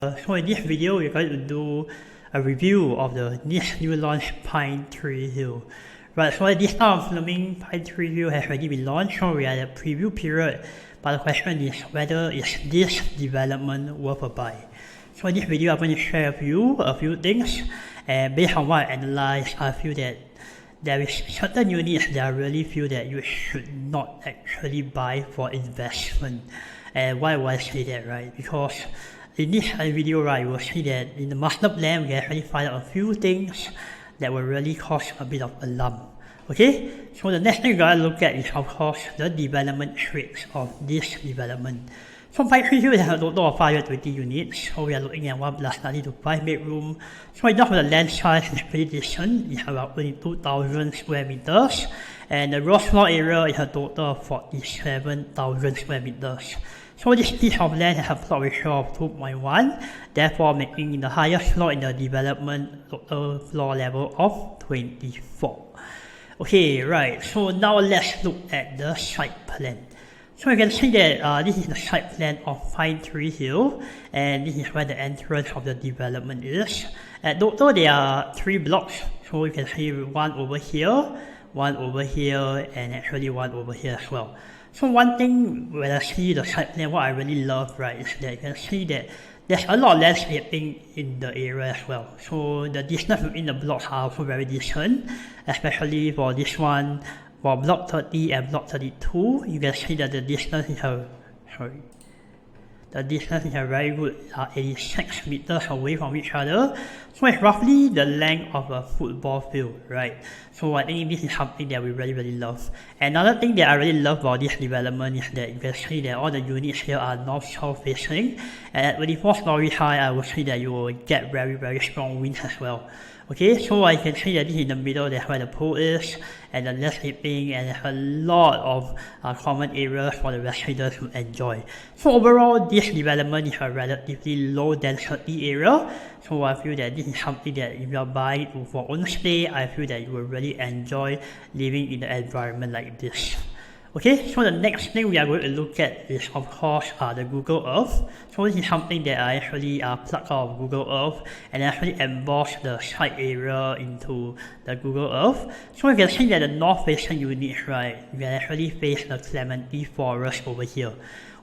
So in this video, we're going to do a review of the new launch Pinetree Hill. Right, so this time of filming, Pinetree Hill has already been launched, so we are at the preview period. But the question is whether is this development worth a buy. So in this video, I'm going to share with you a few things, and based on what I analyze, I feel that there is certain units that I really feel that you should not actually buy for investment. And why would I say that, right? Because in this video, right, you will see that in the master plan, we actually find out a few things that will really cause a bit of alarm. Okay, so the next thing we're going to look at is, of course, the development traits of this development. So Pinetree Hill has a total of 520 units, so we are looking at 1 plus 90 to 5 bedroom. So enough of the land size is pretty decent, it's about 22,000 square meters, and the gross floor area is a total of 47,000 square meters. So this piece of land has a plot ratio of 2.1, therefore making the highest floor in the development total floor level of 24. Okay, right, so now let's look at the site plan. So you can see that this is the site plan of Pinetree Hill, and this is where the entrance of the development is. At total there are 3 blocks, so you can see one over here, and actually one over here as well. So one thing when I see the site plan, what I really love, right, is that you can see that there's a lot of landscaping in the area as well. So the distance within the blocks are also very decent, especially for this one, for block 30 and block 32. You can see that the distance is a very good 86 meters away from each other. So it's roughly the length of a football field, right? So I think this is something that we really love. Another thing that I really love about this development is that you can see that all the units here are north-south facing, and at 24 stories high, I would say that you will get very strong winds as well. Okay, so I can see that this is in the middle, that's where the pool is, and the landscaping, and there's a lot of common areas for the residents to enjoy. So overall, this development is a relatively low density area, so I feel that this is something that if you are buying for own stay, I feel that you will really enjoy living in an environment like this. Okay, so the next thing we are going to look at is, of course, the Google Earth. So this is something that I actually plugged out of Google Earth and actually embossed the site area into the Google Earth. So you can see that the north-facing units, right, you can actually face the Clementi forest over here.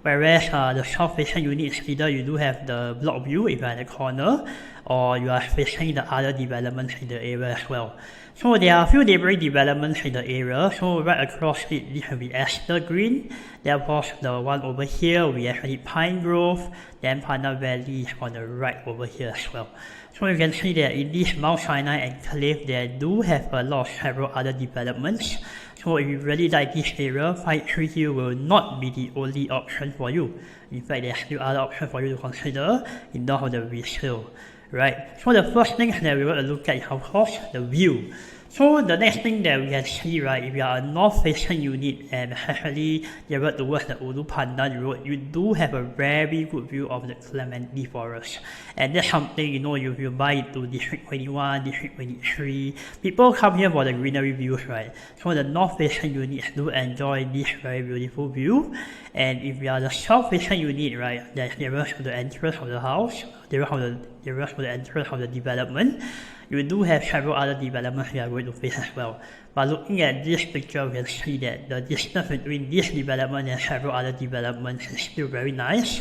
Whereas the south-facing units, either you do have the block view if you are in the corner, or you are facing the other developments in the area as well. So there are a few neighboring developments in the area. So right across it, this will be Esther Green. Then of course the one over here will be actually Pine Grove. Then Panda Valley is on the right over here as well. So you can see that in this Mount Sinai enclave, they do have a lot of several other developments. So if you really like this area, Pinetree Hill will not be the only option for you. In fact, there's still other options for you to consider in terms of the resale. Right, so the first thing that we want to look at is, of course, the view. So the next thing that we can see, right, if you are a north-facing unit and especially nearer towards the Ulu Pandan Road, you do have a very good view of the Clementi Forest. And that's something, you know, if you buy it to District 21, District 23, people come here for the greenery views, right? So the north-facing units do enjoy this very beautiful view. And if you are the south-facing unit, right, that's nearest to the entrance of the house, nearest to the entrance of the development, you do have several other developments you are going to face as well. But looking at this picture, you can see that the distance between this development and several other developments is still very nice.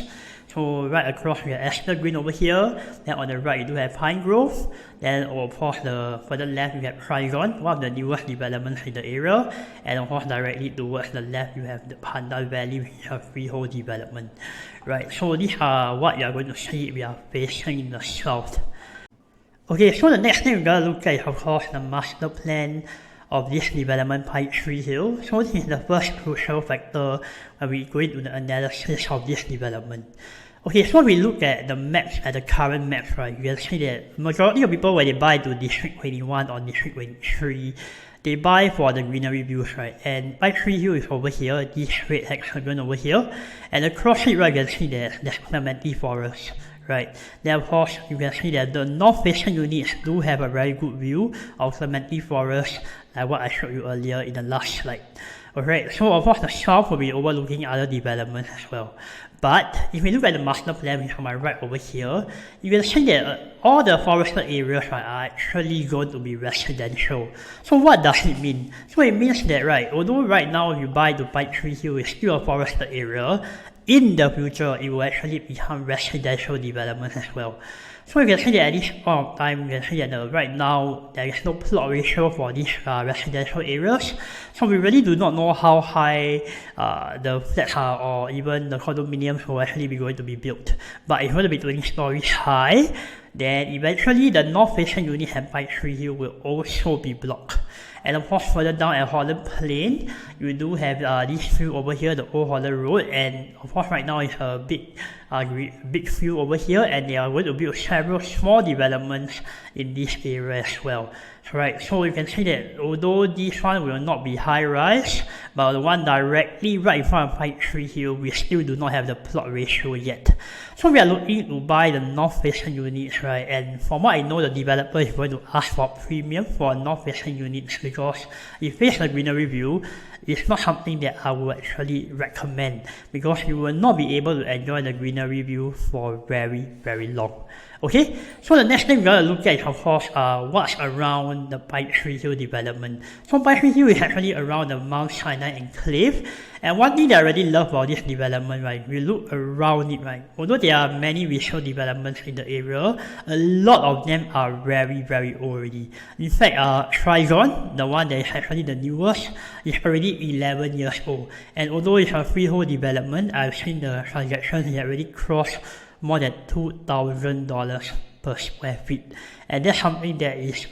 So right across we have Esther Green over here, then on the right you do have Pine Grove, then of course the further left you have Trigon, one of the newest developments in the area, and of course directly towards the left you have the Panda Valley, which is a freehold development. Right, so these are what you are going to see if we are facing in the south. Okay, so the next thing we're going to look at is, of course, the master plan of this development, Pinetree Hill. So this is the first crucial factor when we go into the analysis of this development. Okay, so we look at the maps, at the current maps, right, you can see that majority of people when they buy to District 21 or District 23, they buy for the greenery views, right? And Pinetree Hill is over here, this red hexagon over here, and across it, right, you can see that there's Clementi Forest. Right, then of course you can see that the north-facing units do have a very good view of Clementi Forest, like what I showed you earlier in the last slide. Alright, so of course the south will be overlooking other developments as well. But if we look at the master plan, which is on my right over here, you can see that all the forested areas are actually going to be residential. So what does it mean? So it means that, right, although right now if you buy the Pinetree Hill is still a forested area, in the future it will actually become residential development as well. So you can see that at this point of time, you can see that right now there is no plot ratio for these residential areas. So we really do not know how high the flats are, or even the condominiums will actually be going to be built. But if it's going to be 20 stories high, then eventually the north facing unit and Pinetree Hill will also be blocked. And of course further down at Holland Plain, you do have this field over here, the Old Holland Road, and of course right now it's a big field over here, and they are going to build several small developments in this area as well. Right, so you can see that although this one will not be high rise, but the one directly right in front of Pinetree Hill, we still do not have the plot ratio yet. So we are looking to buy the north facing units, right? And from what I know, the developer is going to ask for premium for north facing units because if face the greenery view, it's not something that I would actually recommend because you will not be able to enjoy the greenery view for very long. Okay, so the next thing we're going to look at is of course what's around the Pinetree Hill development. So Pinetree Hill is actually around the Mount Sinai enclave, and one thing that I really love about this development, right, we look around it, right, although there are many resale developments in the area, a lot of them are very old already. In fact, Trizon, the one that is actually the newest, is already 11 years old, and although it's a freehold development, I've seen the transactions that already crossed more than $2,000 per square feet, and that's something that is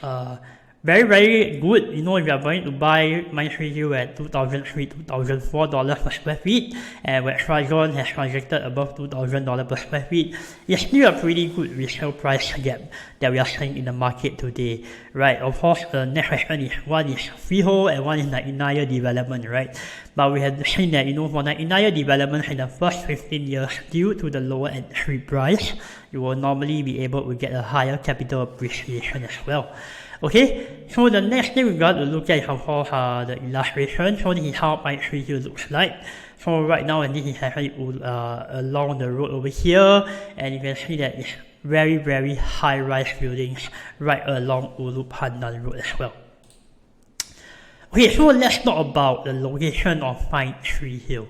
very good. You know, if you are going to buy Pinetree Hill at $2,003, $2,004 per square feet, and where Trizon has transacted above $2,000 per square feet, it's still a pretty good resale price gap that we are seeing in the market today, right? Of course, the next question is one is freehold and one is 99-year development, right? But we have seen that, you know, for 99-year development in the first 15 years, due to the lower entry price, you will normally be able to get a higher capital appreciation as well. Okay, so the next thing we got to look at is of course the illustration. So this is how Pinetree Hill looks like. So right now, and this is actually along the road over here, and you can see that it's very high-rise buildings right along Ulu Pandan Road as well. Okay, so let's talk about the location of Pinetree Hill.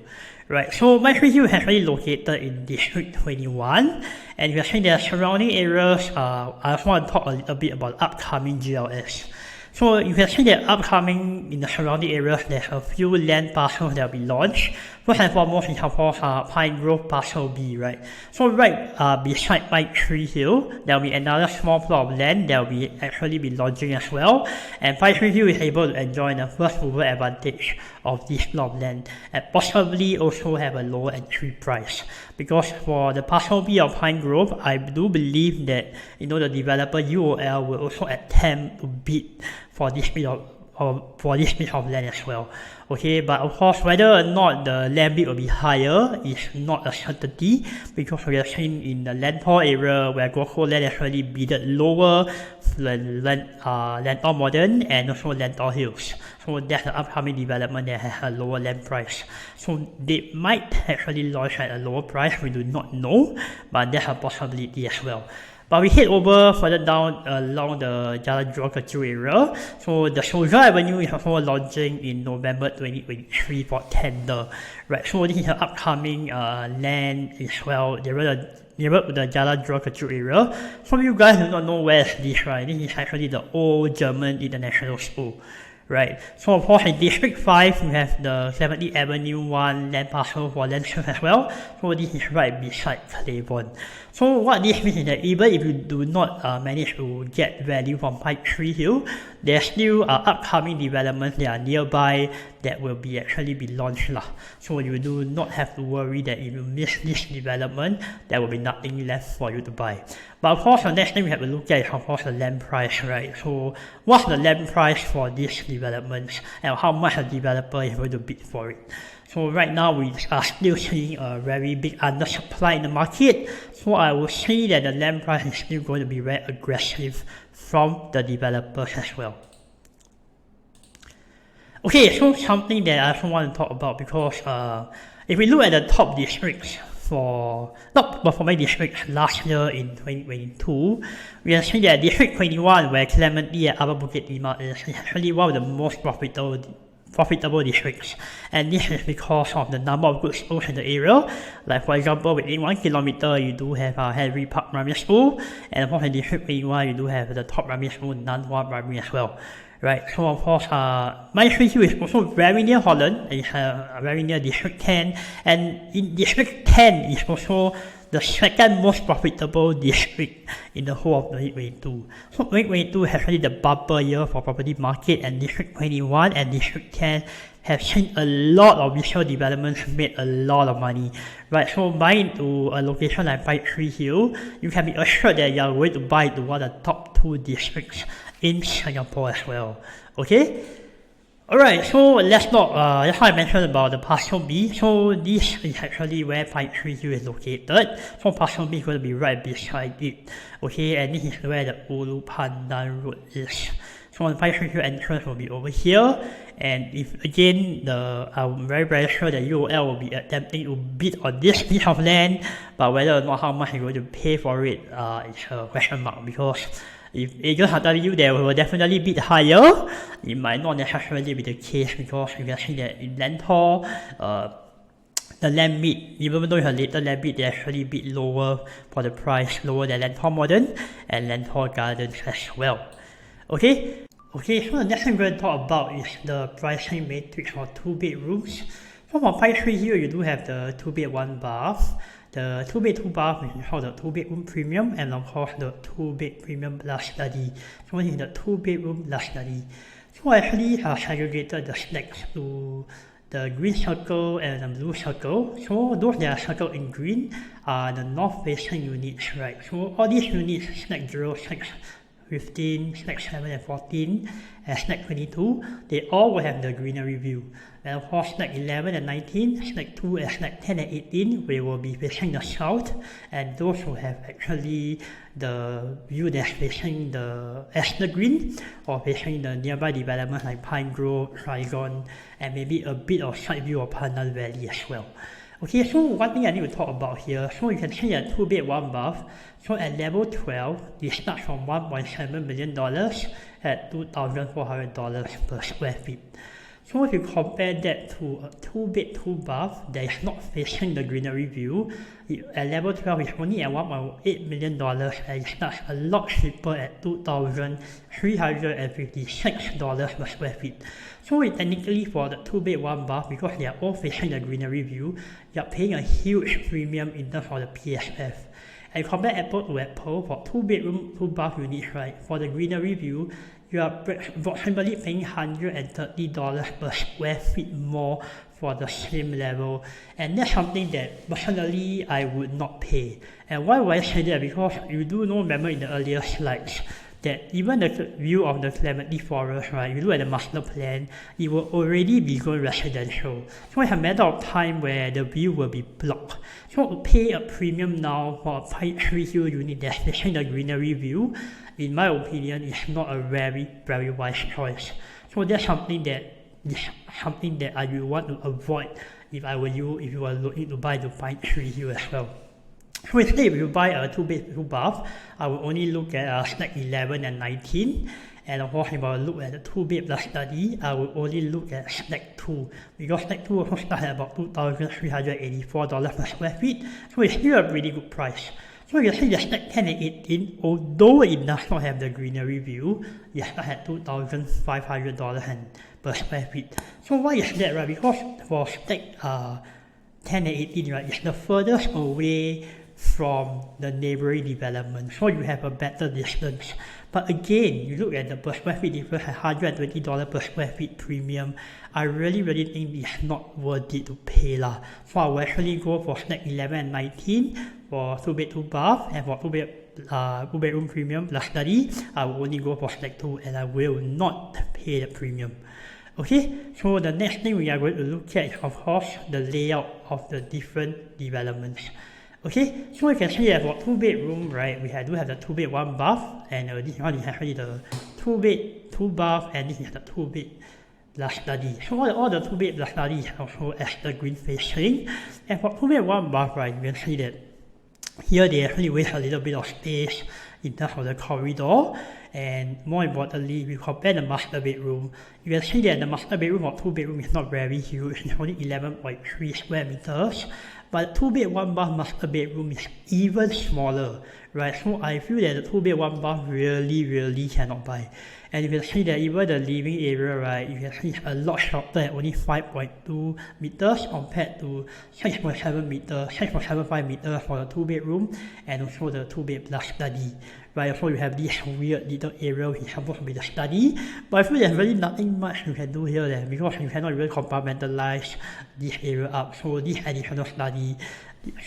Right, so Pinetree Hill is actually located in District 21, and you can see the surrounding areas. I also want to talk a little bit about upcoming GLS. So you can see that upcoming in the surrounding areas, there's a few land parcels that will be launched. First and foremost is of course Pine Grove Parcel B, right? So right beside Pinetree Hill, there will be another small plot of land that will be actually be launching as well. And Pinetree Hill is able to enjoy the first mover advantage of this plot of land, and possibly also have a lower entry price. Because for the Parcel B of Pine Grove, I do believe that, you know, the developer UOL will also attempt to bid for this piece of land as well. Okay, but of course whether or not the land bid will be higher is not a certainty, because we have seen in the Landfall area where Gold Land actually bidded lower than Lentor Modern and also Lentor Hills. So that's the upcoming development that has a lower land price. So they might actually launch at a lower price, we do not know, but there's a possibility as well. But we head over further down along the Jalan Jual Kecil area. So the Souza Avenue is also launching in November 2023 for tender. Right, so this is an upcoming land as well. Nearer to the Jalan Jual Kecil area. Some of you guys do not know where is this, right? This is actually the old German International School. Right, so of course in District 5 we have the 70 Avenue 1 land parcel for land sales as well. So this is right beside Claiborne. So what this means is that even if you do not manage to get value from Pinetree Hill, there's still upcoming developments that are nearby that will be actually be launched lah. So you do not have to worry that if you miss this development, there will be nothing left for you to buy. But of course the next thing we have to look at is of course the land price, right? So what's the land price for these developments and how much a developer is going to bid for it? So right now we are still seeing a very big undersupply in the market. So I will say that the land price is still going to be very aggressive from the developers as well. Okay, so something that I also want to talk about because if we look at the top districts for my district last year in 2022, we can see that District 21, where Clementi and Upper Bukit Timah is actually one of the most profitable districts, and this is because of the number of good schools in the area. Like for example, within 1 kilometer you do have Henry Park Primary School, and of course in District 21 you do have the top primary school, Nanhua Primary as well. Right, so of course, Pinetree Hill is also very near Holland. It's very near District 10, and in District 10 is also the second most profitable district in the whole of 2022. So 2022 has really the bumper year for property market, and District 21 and District 10 have seen a lot of resale developments made a lot of money. Right, so buying into a location like Pinetree Hill, you can be assured that you are going to buy into one of the top 2 districts in Singapore as well. Okay? Alright, so let's talk, that's how I mentioned about the Parcel B. So this is actually where Pinetree Hill is located. So Parcel B is going to be right beside it. Okay, and this is where the Ulu Pandan Road is. So the Pinetree Hill entrance will be over here. And if again, I'm very sure that UOL will be attempting to bid on this piece of land, but whether or not how much you're going to pay for it is a question mark, because if agents are telling you they will definitely bid higher, it might not necessarily be the case, because you can see that in Lentor, the land bid, even though it's a later land bid, they actually bid lower for the price, lower than Lentor Modern and Lentor Gardens as well. Okay, so the next thing we're going to talk about is the pricing matrix for 2 bedrooms. So for Pinetree Hill, you do have the 2 bed 1 bath. The 2 bed 2 bath is called the 2 bedroom premium, and of course the 2 bed premium plus study. So this is the 2 bedroom plus study. So I actually segregated the stacks to the green circle and the blue circle. So those that are circled in green are the north facing units, right? So all these units, stack 0, stack 15, stack 7 and 14, and stack 22, they all will have the greenery view. And of course, stack 11 and 19, stack 2 and stack 10 and 18, we will be facing the south, and those will have actually the view that's facing the Esther Green, or facing the nearby developments like Pine Grove, Trigon, and maybe a bit of side view of Pandan Valley as well. Okay, so one thing I need to talk about here, so you can see a 2 bed 1 bath. So at level 12, it starts from $1.7 million at $2,400 per square feet. So if you compare that to a 2 bed 2 bath that is not facing the greenery view, at level 12 is only at $1.8 million, and it starts a lot cheaper at $2,356 per square feet. So technically for the 2 bed 1 bath, because they are all facing the greenery view, you are paying a huge premium in terms of the PSF. And compare apple to apple, for 2 bedroom 2 bath units, right, for the greenery view, you are approximately paying $130 per square feet more for the same level, and that's something that personally I would not pay. And why would I say that? Because you do know, remember in the earlier slides, that even the view of the Clementi Forest, right, you look at the master plan, it will already be going residential. So it's a matter of time where the view will be blocked. So to pay a premium now for a Pinetree Hill unit that's facing the greenery view, in my opinion, is not a very wise choice. So that's something that I would want to avoid if I were you, if you were looking to buy the Pinetree Hill as well. So instead, if you buy a 2 bed 2 bath, I will only look at stack 11 and 19. And of course, if I look at the 2 bed plus study, I will only look at stack 2, because stack 2 also starts at about $2,384 per square feet, so it's still a pretty good price. So you can see the stack 10 and 18, although it does not have the greenery view, it starts at $2,500 per square feet. So why is that, right? Because for stack 10 and 18, right, it's the furthest away from the neighboring development, so you have a better distance. But again, you look at the per square feet difference at $120 per square feet premium, I really think it's not worth it to pay lah. So I will actually go for stack 11 and 19 for 2 bed 2 bath, and for 2 bedroom premium plus study, I will only go for stack 2, and I will not pay the premium. Okay, so the next thing we are going to look at is, of course, the layout of the different developments. Okay, so you can see that for 2 bedroom, right, we do have the 2 bed 1 bath, and this one is actually the 2 bed 2 bath, and this is the 2 bed plus study. So all the 2-bed plus study is also as the green facing. And for 2-bed 1 bath, right, you can see that here they actually waste a little bit of space in terms of the corridor. And more importantly, if you compare the master bedroom, you can see that the master bedroom or 2-bedroom is not very huge. It's only 11.3 square meters. But 2-bed 1 bath master bedroom is even smaller, right? So I feel that the 2-bed 1 bath really cannot buy. And you can see that even the living area, right, you can see it's a lot shorter at only 5.2 meters compared to 6.75 meters for the 2-bedroom and also the 2-bed plus study. Right, so you have this weird little area which is supposed to be the study, but I feel there's really nothing much you can do here then, because you cannot really compartmentalize this area up. So this additional study,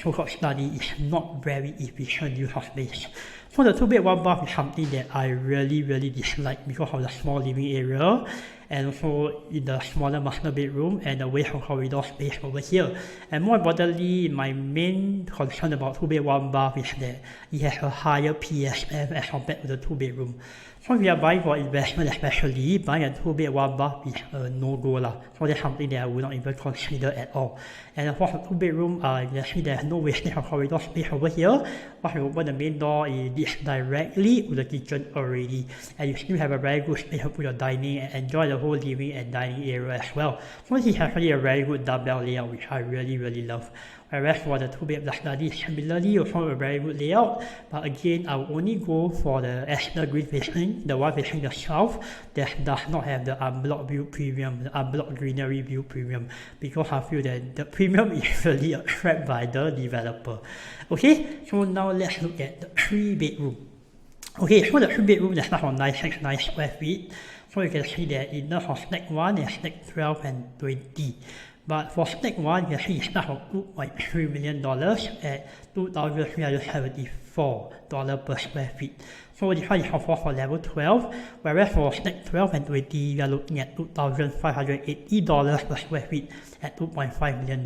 so-called study, is not very efficient use of space. So the 2-bed 1 bath is something that I really dislike because of the small living area and also in the smaller master bedroom and the waste of corridor space over here. And more importantly, my main concern about 2-bed 1 bath is that it has a higher PSF as compared to the 2-bedroom. So if you are buying for investment especially, buying a 2-bed 1 bath is a no-go lah. So that's something that I would not even consider at all. And for the 2-bedroom, you can see there's no wastage of corridor space over here. Once you open the main door, it leads directly to the kitchen already. And you still have a very good space to put your dining and enjoy the whole living and dining area as well. So this is actually a very good dumbbell layout which I really love. Whereas for the 2-bed plus study, similarly also a very good layout, but again I will only go for the Esther green facing, the one facing the south that does not have the unblocked view premium, the unblocked greenery view premium, because I feel that the premium is really attracted by the developer. Okay, so now let's look at the 3-bedroom. Okay, so the 3-bedroom is not from 969 square feet, so you can see that in terms of stack 1 and stack 12 and 20. But for stack 1, you can see it starts from $2.3 million at $2,374 per square feet. So this one is for level 12, whereas for stack 12 and 20, we are looking at $2,580 per square feet at $2.5 million.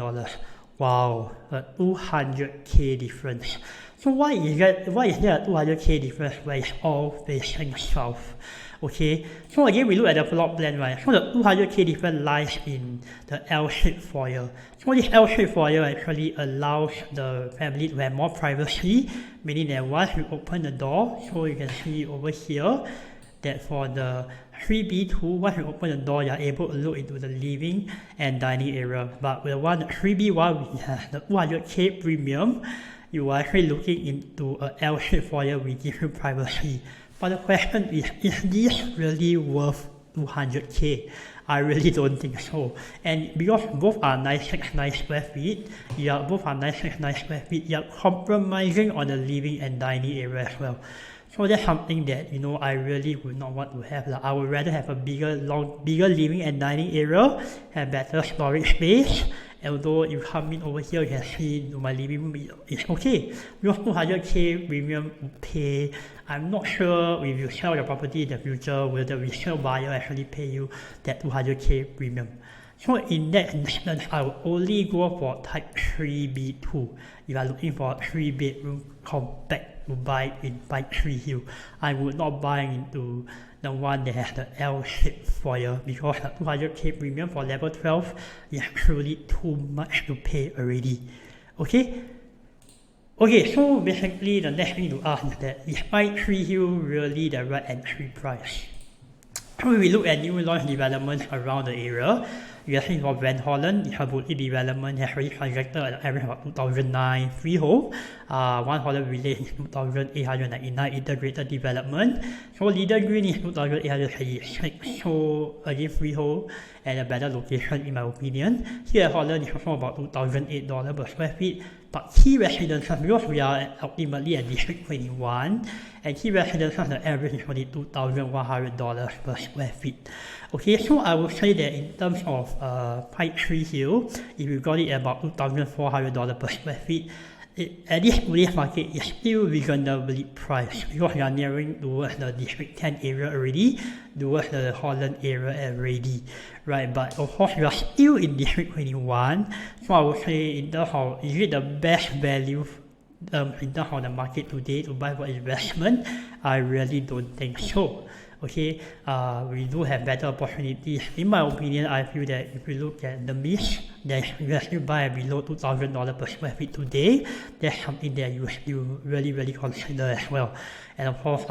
Wow, a 200k difference. So why is there a 200k difference where it's all facing south? Okay, so again we look at the plot plan, right? So the 200k difference lies in the L-shaped foyer. So this L-shaped foyer actually allows the family to have more privacy, meaning that once you open the door, so you can see over here that for the 3B2, once you open the door, you are able to look into the living and dining area. But with the one 3B1, which has the 200k premium, you are actually looking into an L-shaped foyer which gives you privacy. But the question is this really worth 200k? I really don't think so. And because both are 969 square feet, you are compromising on the living and dining area as well. So that's something that, you know, I really would not want to have. I would rather have a bigger living and dining area, have better storage space. Although you come in over here, you can see my living room is okay. Because 200k premium pay, I'm not sure if you sell your property in the future, will the resale buyer actually pay you that 200k premium. So in that instance, I will only go for type 3B2 if you are looking for a 3-bedroom compact to buy in Pinetree Hill. I would not buy into the one that has the L-shaped foyer because the 200k premium for level 12 is truly too much to pay already. Okay, so basically the next thing to ask is that is Pinetree Hill really the right entry price? When we look at new launch developments around the area, you can see for Van Holland, it's a boutique development has already transacted at an average of 2009 freehold. One Holland Village is 2,899 integrated development. So Leader Green is 2,836. So again freehold and a better location in my opinion. Here at Holland is also about $2,008 per square feet. But key residences, because we are ultimately at District 21, and key residences, the average is only $2,100 per square feet. Okay, so I would say that in terms of Pinetree Hill, if you got it at about $2,400 per square feet, at this today's market is still reasonably priced because we are nearing towards the District 10 area already, towards the Holland area already, right? But of course, we are still in District 21, so I would say in terms of, is it the best value in terms of the market today to buy for investment? I really don't think so. Okay, we do have better opportunities. In my opinion, I feel that if you look at the mix, that you actually buy below $2,000 per square feet today, that's something that you still really consider as well. And of course,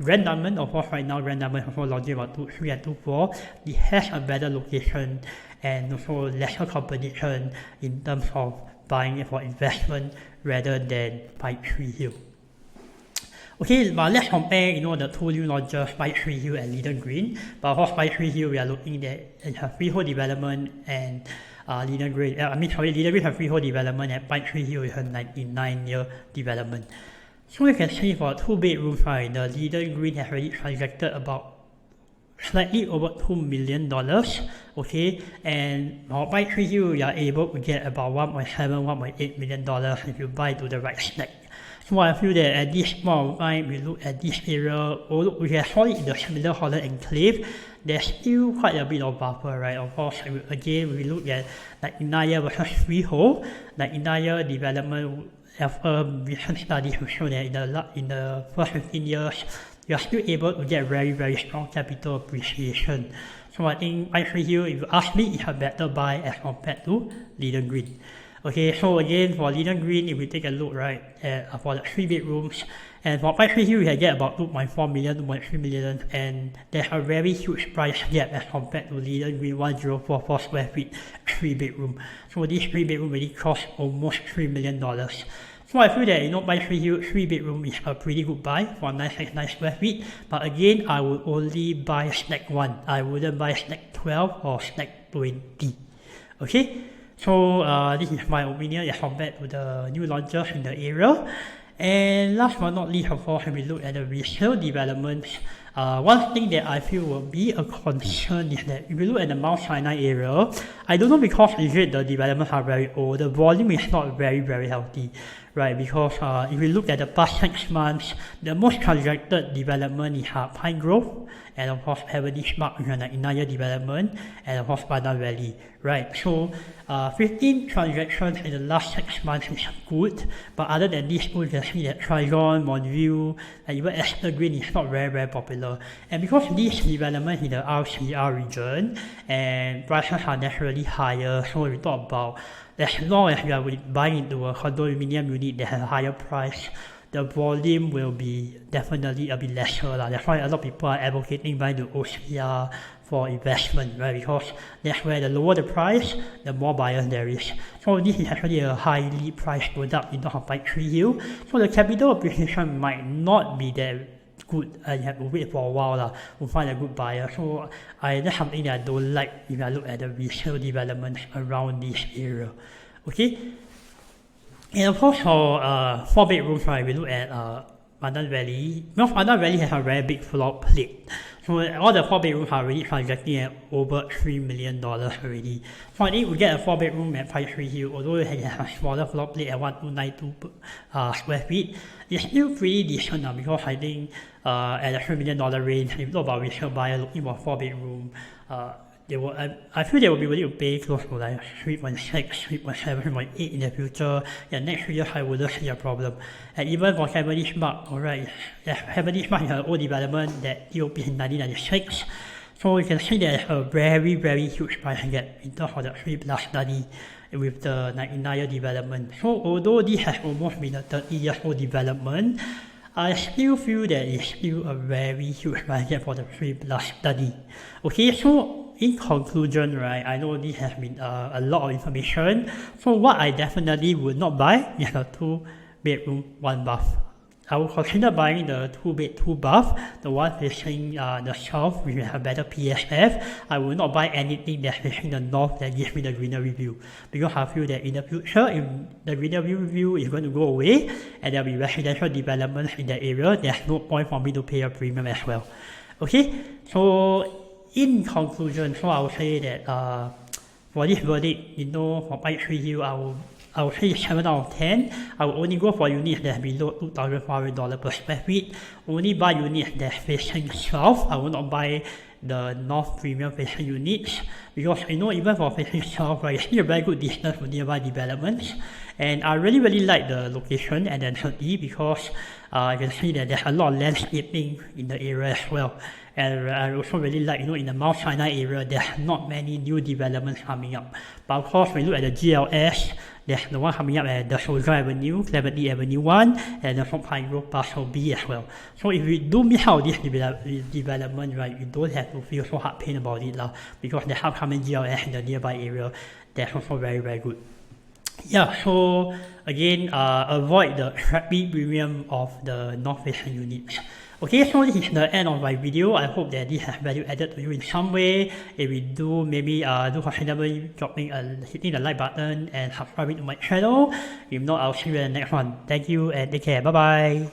Grand Diamond, of course, right now Grand Diamond is also launching about 2.3 and 2.4. It has a better location and also lesser competition in terms of buying it for investment rather than Pinetree Hill. Okay, but let's compare, the two new launches, Pinetree Hill and Linden Green. But of course, Pinetree Hill, we are looking at a freehold development and Linden Green. Linden Green has freehold development and Pinetree Hill is a 99-year development. So you can see for 2 bedrooms, right, the Linden Green has already transacted about slightly over $2 million, okay, and for Pinetree Hill, you are able to get about $1.7–1.8 million if you buy to the right snack. So I feel that at this point of time, we look at this area, although we can call it the similar Holland Enclave, there's still quite a bit of buffer, right? Of course, again, we look at like Inaya versus freehold, like Inaya development, recent studies will show that in the first 15 years, you are still able to get very strong capital appreciation. So I think Pinetree Hill, if you ask me, is a better buy as compared to Linden Green. Okay, so again, for Linden Green, if we take a look, right, for the 3 bedrooms, and for Pinetree Hill, we can get about $2.4 million, $2.3 million, and there's a very huge price gap as compared to Linden Green 1044 square feet, 3 bedroom. So this 3 bedroom really cost almost $3 million. So I feel that, Pinetree Hill 3 bedroom is a pretty good buy for 969 square feet, but again, I would only buy snack 1. I wouldn't buy snack 12 or snack 20. Okay? So this is my opinion as compared to the new launches in the area. And last but not least, of course, when we look at the resale developments, one thing that I feel will be a concern is that if you look at the Mount Sinai area, I don't know because the developments are very old, the volume is not very healthy, right? Because if you look at the past 6 months, the most transacted development is Pine Grove, and of course Beverly Park, which is an Inaya development, and of course Pandan Valley, right? So 15 transactions in the last 6 months is good, but other than this, you can see that Trigon, Montview, and even Esther Green is not very popular. And because this development in the RCR region, and prices are naturally higher, so we talk about as long as you are buying into a condominium unit that has a higher price, the volume will be definitely a bit lesser. That's why a lot of people are advocating buying the OCR for investment, right? Because that's where the lower the price, the more buyers there is. So this is actually a highly priced product in terms of Pinetree Hill. So the capital appreciation might not be that good, and you have to wait for a while to find a good buyer. So that's something that I don't like if I look at the resale developments around this area. Okay? And of course for 4 bedrooms, right, we look at Pandan Valley. Well, Pandan Valley has a very big floor plate. So all the 4 bedrooms are already transacting at over $3 million already. So I think we get a 4 bedroom at Pinetree Hill, although it has a smaller floor plate at 1292 square feet, it's still pretty decent because I think at the $3 million range, if you talk about resale buyer looking for 4 bedroom, I feel they will be willing to pay close to like 3.6, 3.7, 3.8 in the future. And next 3 years, I wouldn't see a problem. And even for Clementi Woods, alright, Clementi Woods is an old development that EOP in 1996. So you can see there's a very huge price gap in terms of the 3+ study with the 99-year development. So although this has almost been a 30-year-old development, I still feel that it's still a very huge price gap for the 3+ study. Okay, so in conclusion, right, I know this has been a lot of information. So what I definitely would not buy is a 2 bedroom, 1 bath. I would consider buying the 2 bed, 2 bath, the one facing the south, which will have better PSF. I will not buy anything that's facing the north that gives me the greenery view. Because I feel that in the future, if the greenery view is going to go away, and there will be residential developments in that area, there's no point for me to pay a premium as well. Okay, so in conclusion, so I would say that for this verdict, for Pinetree Hill, I will I would say 7 out of 10. I would only go for units that are below $2,500 per square feet. Only buy units that facing south. I will not buy the north premium facing units because even for facing south, right, it's still a very good distance from nearby developments. And I really like the location and density because you can see that there's a lot of landscaping in the area as well. And I also really like, in the Mount Sinai area, there's not many new developments coming up. But of course, when you look at the GLS, there's the one coming up at the Soldier Avenue, Clementi Avenue 1, and the Pine Grove Parcel B as well. So if you do miss out this development, right, you don't have to feel so hard pain about it because the upcoming GLS in the nearby area, that's also very good. Yeah, so again, avoid the rapid premium of the north facing units. Okay, so this is the end of my video. I hope that this has value added to you in some way. If you do, maybe do consider hitting the like button and subscribing to my channel. If not, I'll see you in the next one. Thank you and take care. Bye bye.